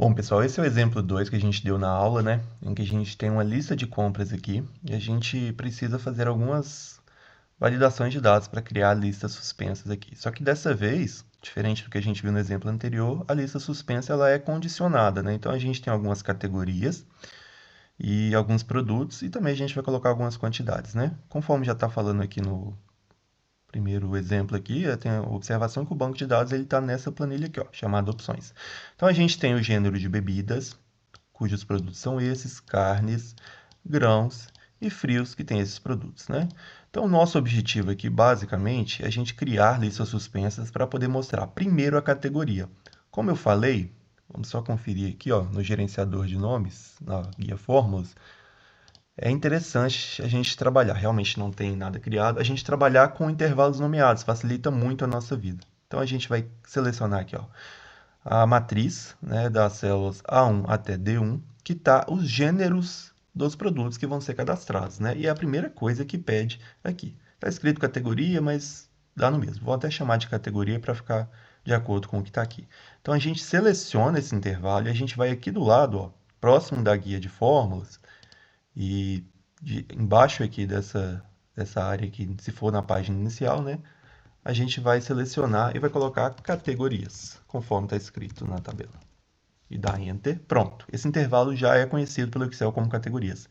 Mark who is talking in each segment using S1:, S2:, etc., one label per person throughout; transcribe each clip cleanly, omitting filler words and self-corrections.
S1: Bom, pessoal, esse é o exemplo 2 que a gente deu na aula, né? Em que a gente tem uma lista de compras aqui e a gente precisa fazer algumas validações de dados para criar listas suspensas aqui. Só que dessa vez, diferente do que a gente viu no exemplo anterior, a lista suspensa ela é condicionada, né? Então a gente tem algumas categorias e alguns produtos e também a gente vai colocar algumas quantidades, né? Conforme já está falando aqui no primeiro exemplo aqui, tem a observação que o banco de dados está nessa planilha aqui, ó, chamada opções. Então a gente tem o gênero de bebidas, cujos produtos são esses, carnes, grãos e frios que têm esses produtos, né? Então, o nosso objetivo aqui, basicamente, é a gente criar listas suspensas para poder mostrar primeiro a categoria. Como eu falei, vamos só conferir aqui, ó, no gerenciador de nomes, na guia fórmulas, é interessante a gente trabalhar, realmente não tem nada criado, a gente trabalhar com intervalos nomeados, facilita muito a nossa vida. Então, a gente vai selecionar aqui, ó, a matriz, né, das células A1 até D1, que está os gêneros dos produtos que vão ser cadastrados, né? E é a primeira coisa que pede aqui. Está escrito categoria, mas dá no mesmo. Vou até chamar de categoria para ficar de acordo com o que está aqui. Então, a gente seleciona esse intervalo e a gente vai aqui do lado, ó, próximo da guia de fórmulas, e embaixo aqui dessa área aqui, se for na página inicial, né? A gente vai selecionar e vai colocar categorias, conforme está escrito na tabela. E dá Enter. Pronto. Esse intervalo já é conhecido pelo Excel como categorias.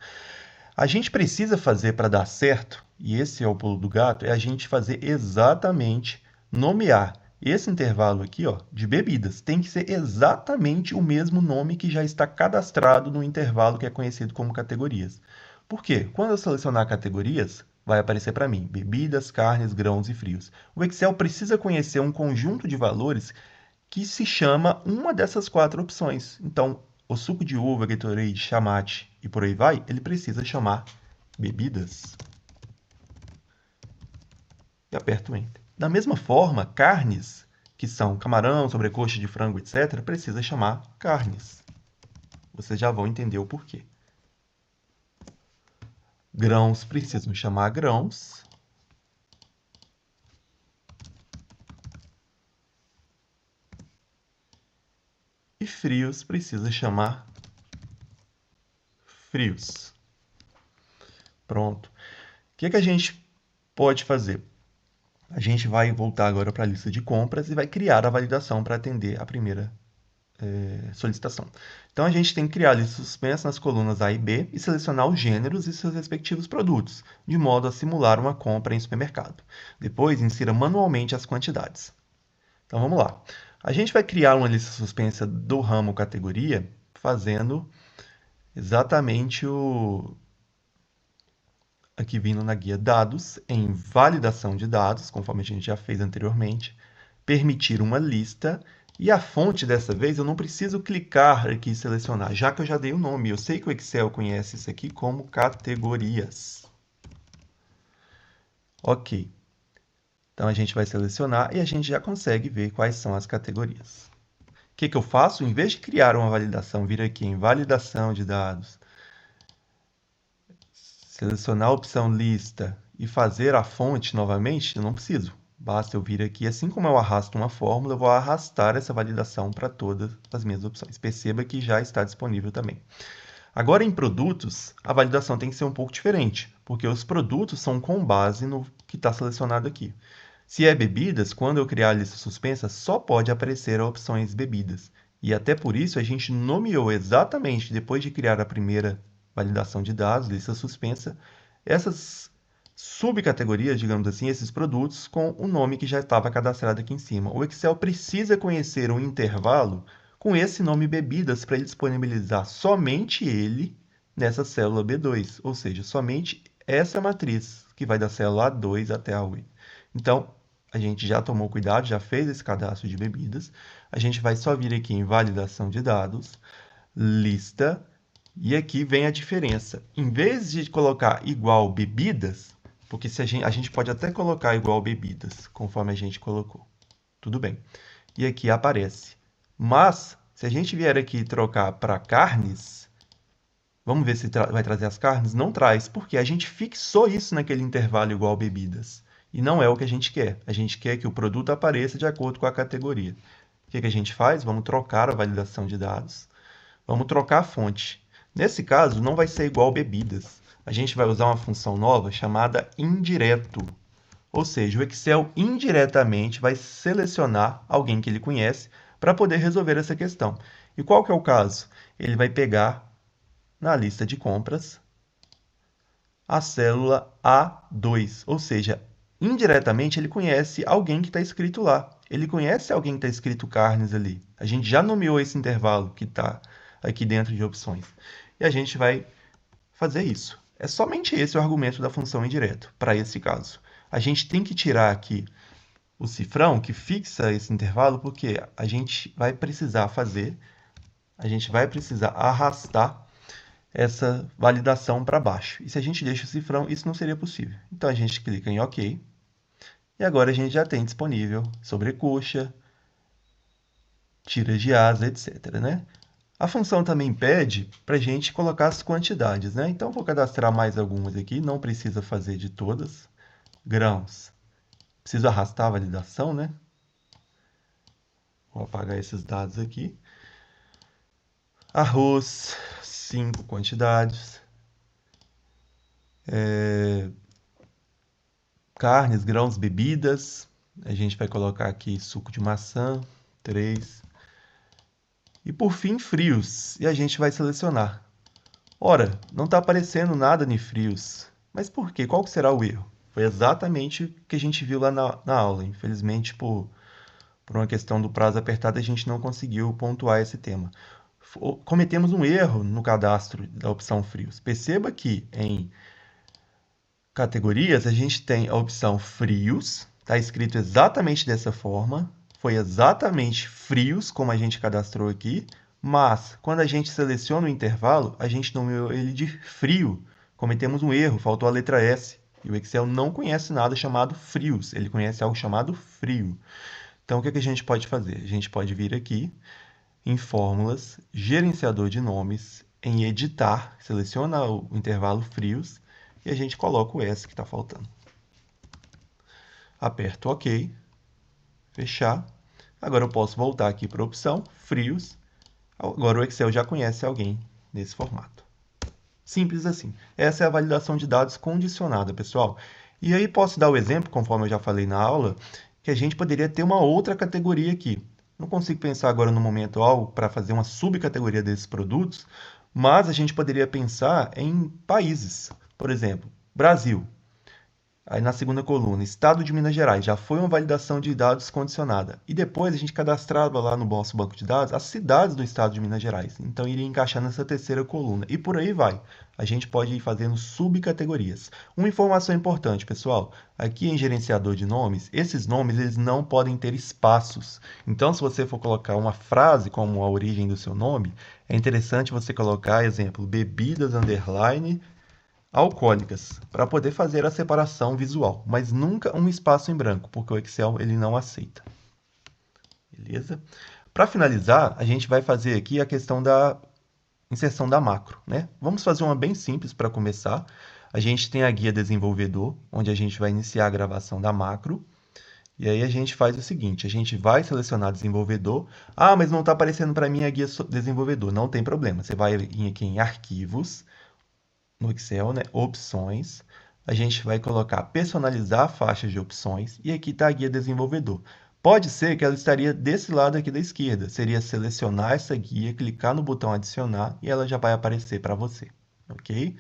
S1: A gente precisa fazer para dar certo, e esse é o pulo do gato, é a gente fazer exatamente, nomear esse intervalo aqui, ó, de bebidas. Tem que ser exatamente o mesmo nome que já está cadastrado no intervalo que é conhecido como categorias. Por quê? Quando eu selecionar categorias, vai aparecer para mim bebidas, carnes, grãos e frios. O Excel precisa conhecer um conjunto de valores que se chama uma dessas quatro opções. Então, o suco de uva, Gatorade, chamate e por aí vai, ele precisa chamar bebidas. E aperto Enter. Da mesma forma, carnes, que são camarão, sobrecoxa de frango, etc., precisa chamar carnes. Vocês já vão entender o porquê. Grãos precisam chamar grãos. E frios precisa chamar frios. Pronto. O que a gente pode fazer? A gente vai voltar agora para a lista de compras e vai criar a validação para atender a primeira solicitação. Então, a gente tem que criar a lista suspensa nas colunas A e B e selecionar os gêneros e seus respectivos produtos, de modo a simular uma compra em supermercado. Depois, insira manualmente as quantidades. Então, vamos lá. A gente vai criar uma lista suspensa do ramo categoria, fazendo exatamente aqui vindo na guia dados, em validação de dados, conforme a gente já fez anteriormente, permitir uma lista, e a fonte dessa vez eu não preciso clicar aqui e selecionar, já que eu já dei o nome. Eu sei que o Excel conhece isso aqui como categorias. Ok. Então, a gente vai selecionar e a gente já consegue ver quais são as categorias. O que eu faço? Em vez de criar uma validação, vir aqui em validação de dados, selecionar a opção lista e fazer a fonte novamente, eu não preciso. Basta eu vir aqui, assim como eu arrasto uma fórmula, eu vou arrastar essa validação para todas as minhas opções. Perceba que já está disponível também. Agora, em produtos, a validação tem que ser um pouco diferente, porque os produtos são com base no que está selecionado aqui. Se é bebidas, quando eu criar a lista suspensa, só pode aparecer opções bebidas. E até por isso a gente nomeou exatamente, depois de criar a primeira validação de dados, lista suspensa, essas subcategorias, digamos assim, esses produtos, com o nome que já estava cadastrado aqui em cima. O Excel precisa conhecer um intervalo com esse nome bebidas para ele disponibilizar somente ele nessa célula B2, ou seja, somente essa matriz, que vai da célula A2 até a 8. Então, a gente já tomou cuidado, já fez esse cadastro de bebidas. A gente vai só vir aqui em validação de dados, lista, e aqui vem a diferença. Em vez de colocar igual bebidas, porque se a gente pode até colocar igual bebidas, conforme a gente colocou. Tudo bem. E aqui aparece. Mas, se a gente vier aqui e trocar para carnes, vamos ver se vai trazer as carnes? Não traz, porque a gente fixou isso naquele intervalo igual bebidas. E não é o que a gente quer. A gente quer que o produto apareça de acordo com a categoria. O que a gente faz? Vamos trocar a validação de dados. Vamos trocar a fonte. Nesse caso, não vai ser igual bebidas. A gente vai usar uma função nova chamada indireto. Ou seja, o Excel indiretamente vai selecionar alguém que ele conhece para poder resolver essa questão. E qual que é o caso? Ele vai pegar na lista de compras a célula A2, ou seja, indiretamente ele conhece alguém que está escrito lá. Ele conhece alguém que está escrito carnes ali. A gente já nomeou esse intervalo que está aqui dentro de opções. E a gente vai fazer isso. É somente esse o argumento da função indireto, para esse caso. A gente tem que tirar aqui o cifrão que fixa esse intervalo, porque a gente vai precisar arrastar essa validação para baixo. E se a gente deixa o cifrão, isso não seria possível. Então, a gente clica em OK. E agora a gente já tem disponível sobrecoxa, tiras de asa, etc. Né? A função também pede para a gente colocar as quantidades. Né? Então, vou cadastrar mais algumas aqui. Não precisa fazer de todas. Grãos. Preciso arrastar a validação, né? Vou apagar esses dados aqui. Arroz, 5 quantidades. Carnes, grãos, bebidas. A gente vai colocar aqui suco de maçã, 3. E por fim, frios. E a gente vai selecionar. Ora, não está aparecendo nada em frios. Mas por quê? Qual será o erro? Foi exatamente o que a gente viu lá na aula. Infelizmente, por uma questão do prazo apertado, a gente não conseguiu pontuar esse tema. Cometemos um erro no cadastro da opção frios. Perceba que em categorias a gente tem a opção frios, está escrito exatamente dessa forma, foi exatamente frios como a gente cadastrou aqui, mas quando a gente seleciona o intervalo, a gente nomeou ele de frio. Cometemos um erro, faltou a letra S. E o Excel não conhece nada chamado frios, ele conhece algo chamado frio. Então, o que a gente pode fazer? A gente pode vir aqui em Fórmulas, Gerenciador de Nomes, em Editar, seleciona o intervalo frios e a gente coloca o S que está faltando. Aperto OK, fechar. Agora eu posso voltar aqui para a opção frios. Agora o Excel já conhece alguém nesse formato. Simples assim. Essa é a validação de dados condicionada, pessoal. E aí posso dar o exemplo, conforme eu já falei na aula, que a gente poderia ter uma outra categoria aqui. Não consigo pensar agora no momento algo para fazer uma subcategoria desses produtos, mas a gente poderia pensar em países. Por exemplo, Brasil. Aí na segunda coluna, Estado de Minas Gerais, já foi uma validação de dados condicionada. E depois a gente cadastrava lá no nosso banco de dados as cidades do Estado de Minas Gerais. Então iria encaixar nessa terceira coluna. E por aí vai. A gente pode ir fazendo subcategorias. Uma informação importante, pessoal. Aqui em gerenciador de nomes, esses nomes eles não podem ter espaços. Então, se você for colocar uma frase como a origem do seu nome, é interessante você colocar, exemplo, bebidas, underline, alcoólicas, para poder fazer a separação visual, mas nunca um espaço em branco, porque o Excel ele não aceita. Beleza? Para finalizar, a gente vai fazer aqui a questão da inserção da macro, né? Vamos fazer uma bem simples para começar. A gente tem a guia desenvolvedor, onde a gente vai iniciar a gravação da macro. E aí a gente faz o seguinte, a gente vai selecionar desenvolvedor. Ah, mas não está aparecendo para mim a guia desenvolvedor. Não tem problema, você vai vir aqui em arquivos, no Excel, né? Opções, a gente vai colocar personalizar faixas de opções e aqui está a guia desenvolvedor. Pode ser que ela estaria desse lado aqui da esquerda, seria selecionar essa guia, clicar no botão adicionar e ela já vai aparecer para você, ok?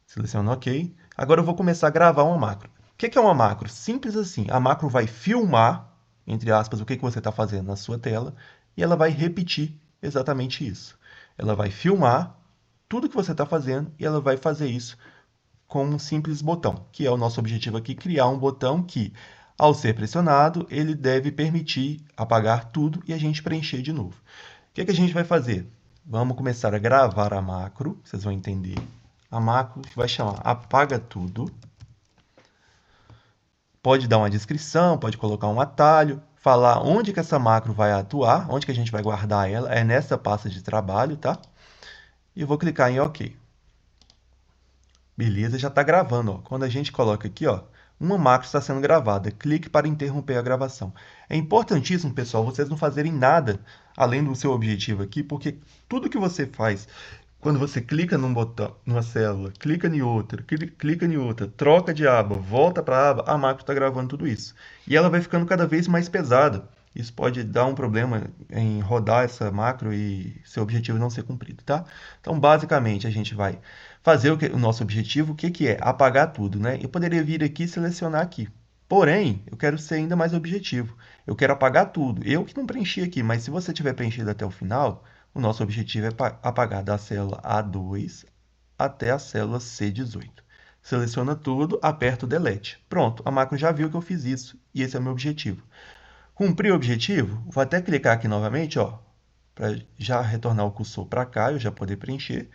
S1: Seleciona OK. Agora eu vou começar a gravar uma macro. O que é uma macro? Simples assim, a macro vai filmar, entre aspas, o que você está fazendo na sua tela e ela vai repetir exatamente isso. Ela vai filmar tudo que você está fazendo e ela vai fazer isso com um simples botão, que é o nosso objetivo aqui, criar um botão que, ao ser pressionado, ele deve permitir apagar tudo e a gente preencher de novo. O que a gente vai fazer? Vamos começar a gravar a macro, vocês vão entender. A macro que vai chamar apaga tudo. Pode dar uma descrição, pode colocar um atalho, falar onde que essa macro vai atuar, onde que a gente vai guardar ela, é nessa pasta de trabalho, tá? E eu vou clicar em OK. Beleza, já está gravando. Ó. Quando a gente coloca aqui, ó, uma macro está sendo gravada. Clique para interromper a gravação. É importantíssimo, pessoal, vocês não fazerem nada além do seu objetivo aqui, porque tudo que você faz, quando você clica num botão, numa célula, clica em outra, troca de aba, volta para a aba, a macro está gravando tudo isso. E ela vai ficando cada vez mais pesada. Isso pode dar um problema em rodar essa macro e seu objetivo não ser cumprido, tá? Então, basicamente, a gente vai fazer o nosso objetivo, o que que é? Apagar tudo, né? Eu poderia vir aqui e selecionar aqui. Porém, eu quero ser ainda mais objetivo. Eu quero apagar tudo. Eu que não preenchi aqui, mas se você tiver preenchido até o final, o nosso objetivo é apagar da célula A2 até a célula C18. Seleciona tudo, aperta o Delete. Pronto, a macro já viu que eu fiz isso e esse é o meu objetivo. Cumpri o objetivo, vou até clicar aqui novamente, ó, para já retornar o cursor para cá, eu já poder preencher.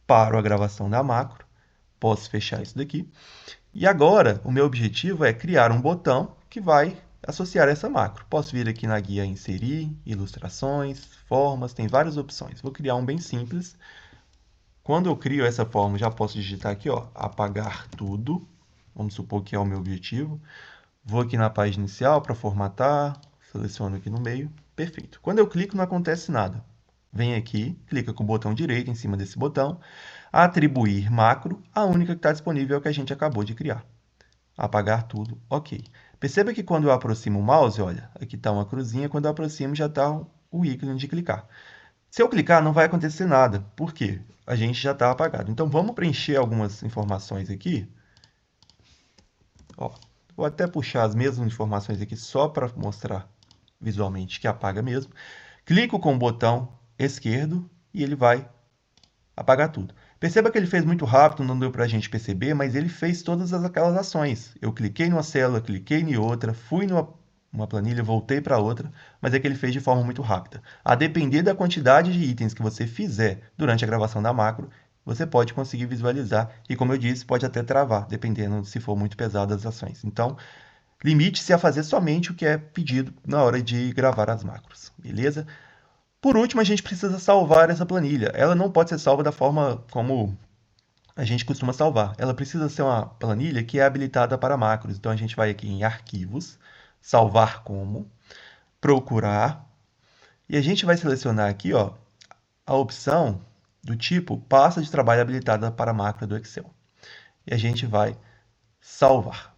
S1: Paro a gravação da macro, posso fechar isso daqui. E agora, o meu objetivo é criar um botão que vai associar essa macro. Posso vir aqui na guia Inserir, Ilustrações, Formas, tem várias opções. Vou criar um bem simples. Quando eu crio essa forma, já posso digitar aqui, ó, apagar tudo. Vamos supor que é o meu objetivo. Vou aqui na página inicial para formatar, seleciono aqui no meio, perfeito. Quando eu clico, não acontece nada. Vem aqui, clica com o botão direito em cima desse botão, atribuir macro, a única que está disponível é o que a gente acabou de criar. Apagar tudo, ok. Perceba que quando eu aproximo o mouse, olha, aqui está uma cruzinha, quando eu aproximo já está o ícone de clicar. Se eu clicar, não vai acontecer nada, por quê? A gente já está apagado. Então, vamos preencher algumas informações aqui. Ó, vou até puxar as mesmas informações aqui só para mostrar visualmente que apaga mesmo. Clico com o botão esquerdo e ele vai apagar tudo. Perceba que ele fez muito rápido, não deu para a gente perceber, mas ele fez todas aquelas ações. Eu cliquei numa célula, cliquei em outra, fui numa planilha, voltei para outra, mas é que ele fez de forma muito rápida. A depender da quantidade de itens que você fizer durante a gravação da macro, você pode conseguir visualizar e, como eu disse, pode até travar, dependendo se for muito pesado as ações. Então, limite-se a fazer somente o que é pedido na hora de gravar as macros, beleza? Por último, a gente precisa salvar essa planilha. Ela não pode ser salva da forma como a gente costuma salvar. Ela precisa ser uma planilha que é habilitada para macros. Então, a gente vai aqui em Arquivos, Salvar como, Procurar, e a gente vai selecionar aqui, ó, a opção do tipo Pasta de trabalho habilitada para macro do Excel. E a gente vai salvar.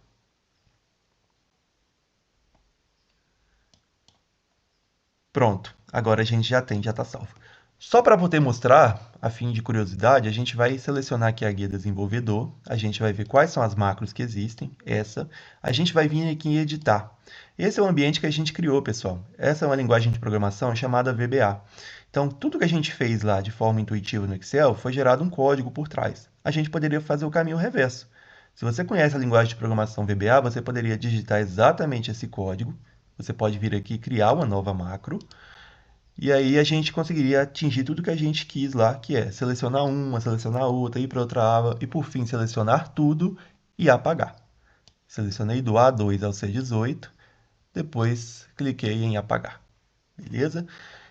S1: Pronto, agora a gente já está salvo. Só para poder mostrar, a fim de curiosidade, a gente vai selecionar aqui a guia desenvolvedor, a gente vai ver quais são as macros que existem, a gente vai vir aqui em editar. Esse é o ambiente que a gente criou, pessoal. Essa é uma linguagem de programação chamada VBA. Então, tudo que a gente fez lá de forma intuitiva no Excel foi gerado um código por trás. A gente poderia fazer o caminho reverso. Se você conhece a linguagem de programação VBA, você poderia digitar exatamente esse código. Você pode vir aqui e criar uma nova macro. E aí a gente conseguiria atingir tudo que a gente quis lá, que é selecionar uma, selecionar outra, ir para outra aba e, por fim, selecionar tudo e apagar. Selecionei do A2 ao C18, depois cliquei em apagar. Beleza?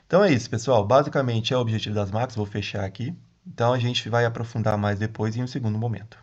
S1: Então é isso, pessoal. Basicamente é o objetivo das macros. Vou fechar aqui. Então a gente vai aprofundar mais depois em um segundo momento.